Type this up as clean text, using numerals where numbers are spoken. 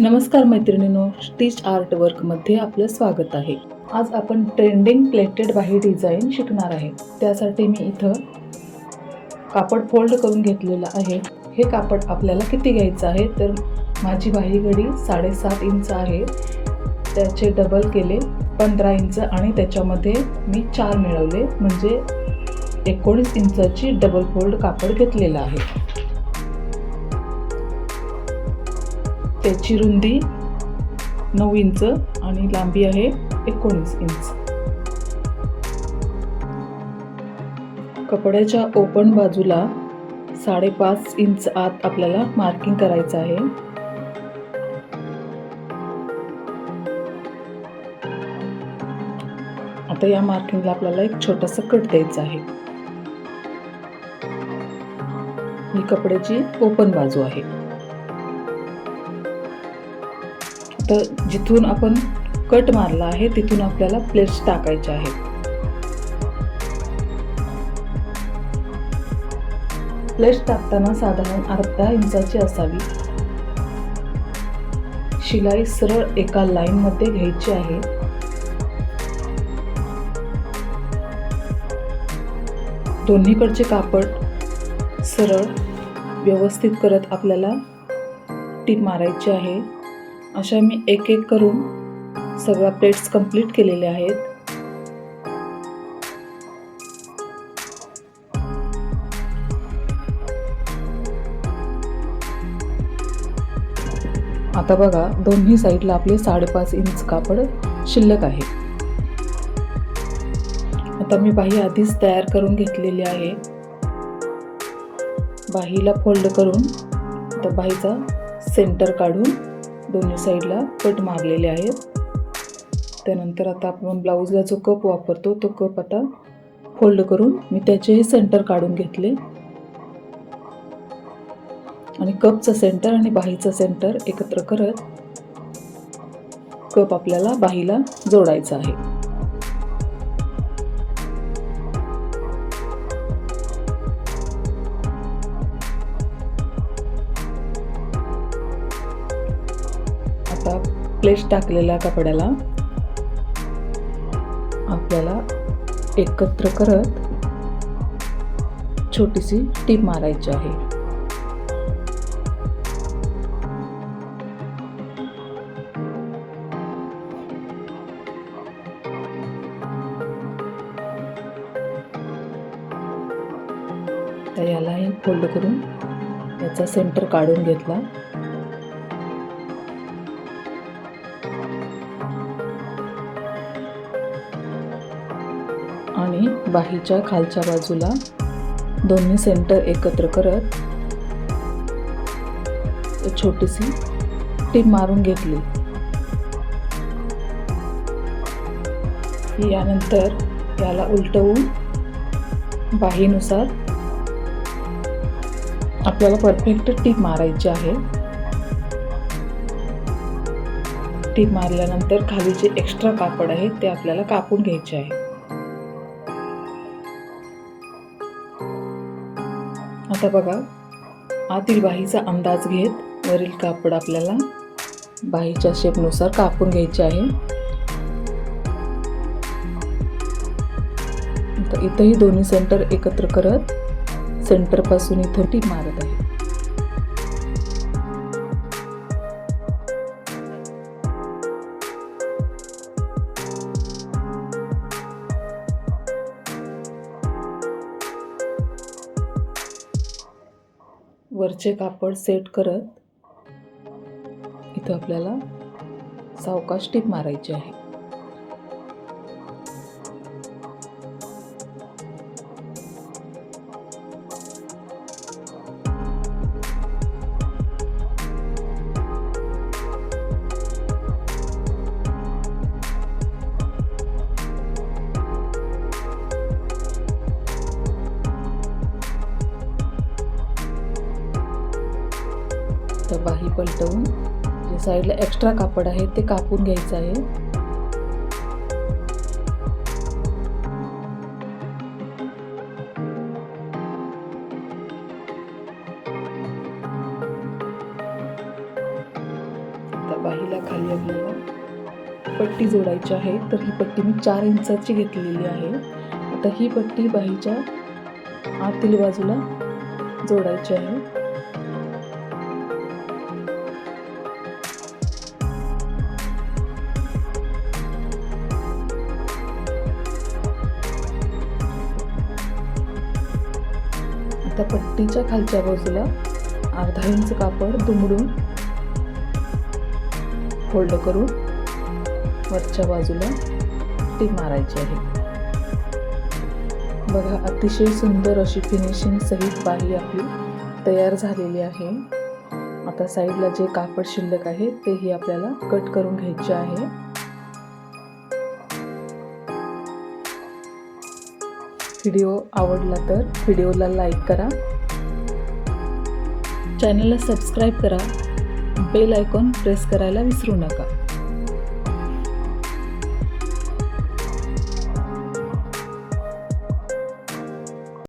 नमस्कार मैत्रिणींनो, stitch art वर्कमध्ये आपलं स्वागत आहे. आज आपण ट्रेंडिंग प्लेटेड बाही डिझाईन शिकणार आहे. त्यासाठी मी इथं कापड फोल्ड करून घेतलेलं आहे. हे कापड आपल्याला किती घ्यायचं आहे तर माझी बाही घडी 7.5 इंच आहे. त्याचे डबल केले 15 इंच आणि त्याच्यामध्ये मी 4 मिळवले म्हणजे 19 इंचाची डबल फोल्ड कापड घेतलेलं आहे. त्याची रुंदी 9 इंच आणि लांबी आहे 19 इंच. कपड्याच्या ओपन बाजूला 5.5 इंच आत आपल्याला मार्किंग करायचं आहे. आता या मार्किंगला आपल्याला एक छोटासा कट द्यायचा आहे. ही कपड्याची ओपन बाजू आहे. तर जिथून आपण कट मारला आहे तिथून आपल्याला प्लेट्स टाकायच्या आहेत. प्लेट्स टाकताना साधारण अर्धा इंचाची असावी. शिलाई सरळ एका लाईन मध्ये घ्यायची आहे. दोन्हीकडचे कापड सरळ व्यवस्थित करत आपल्याला टीप मारायची आहे. अशा मी एक एक करून सगळ्या प्लेट्स कंप्लीट केलेल्या आहेत. आता बघा, दोन्ही साईडला आपले 5.5 इंच कापड शिल्लक आहे. आता मी बाही आधीच तयार करून घेतलेली आहे. बाहीला फोल्ड करून तर बाहीचा सेंटर काढून दोन्ही साईडला कट मारलेले आहेत. त्यानंतर आता आपण ब्लाऊजला जो कप वापरतो तो कप आता फोल्ड करून मी त्याचेही सेंटर काढून घेतले आणि कपचा सेंटर आणि बाहीचा सेंटर एकत्र करत कप आपल्याला बाहीला जोडायचा आहे. आता प्लेट्स टाकलेल्या कपड्याला आपल्याला एकत्र करत छोटीशी टीप मारायची आहे. तर यालाही फोल्ड करून याचा सेंटर काढून घेतला. आणि बाहीच्या खालच्या बाजूला दोन्ही सेंटर एकत्र करत छोटीशी टीप मारून घेतली. यानंतर याला उलटवून बाहीनुसार आपल्याला परफेक्ट टीप मारायची आहे. टीप मारल्यानंतर खाली जे एक्स्ट्रा कापड आहे ते आपल्याला कापून घ्यायचे आहे. आता बघा, आतील बाहीचा अंदाज घेत वरील कापड आपल्याला बाहीच्या शेपनुसार कापून घ्यायचे आहे. तर इथंही दोन्ही सेंटर एकत्र करत सेंटर पासून इथं टीप मारत आहे. वरचे कापड सेट करत इथं आपल्याला सावकाश टीप मारायची आहे. तर बाही पलटवून जे साईडला एक्स्ट्रा कापड आहे ते कापून घ्यायचं आहे. आता बाहीला खाली आपल्याला पट्टी जोडायची आहे. तर ही पट्टी मी 4 इंचाची घेतलेली आहे. आता ही पट्टी बाहीच्या आतील बाजूला जोडायची आहे. आता पट्टीच्या खालच्या बाजूला अर्धा इंच कापड दुमडून फोल्ड करून वरच्या बाजूला टीप मारायची आहे. बघा, अतिशय सुंदर अशी फिनिशिंग सहित बाही आपली तयार झालेली आहे. आता साईडला जे कापड शिल्लक आहे तेही आपल्याला कट करून घ्यायचे आहे. व्हिडिओ आवडला तर व्हिडिओला लाईक करा, चॅनलला सबस्क्राईब करा, बेल आयकॉन प्रेस करायला विसरू नका.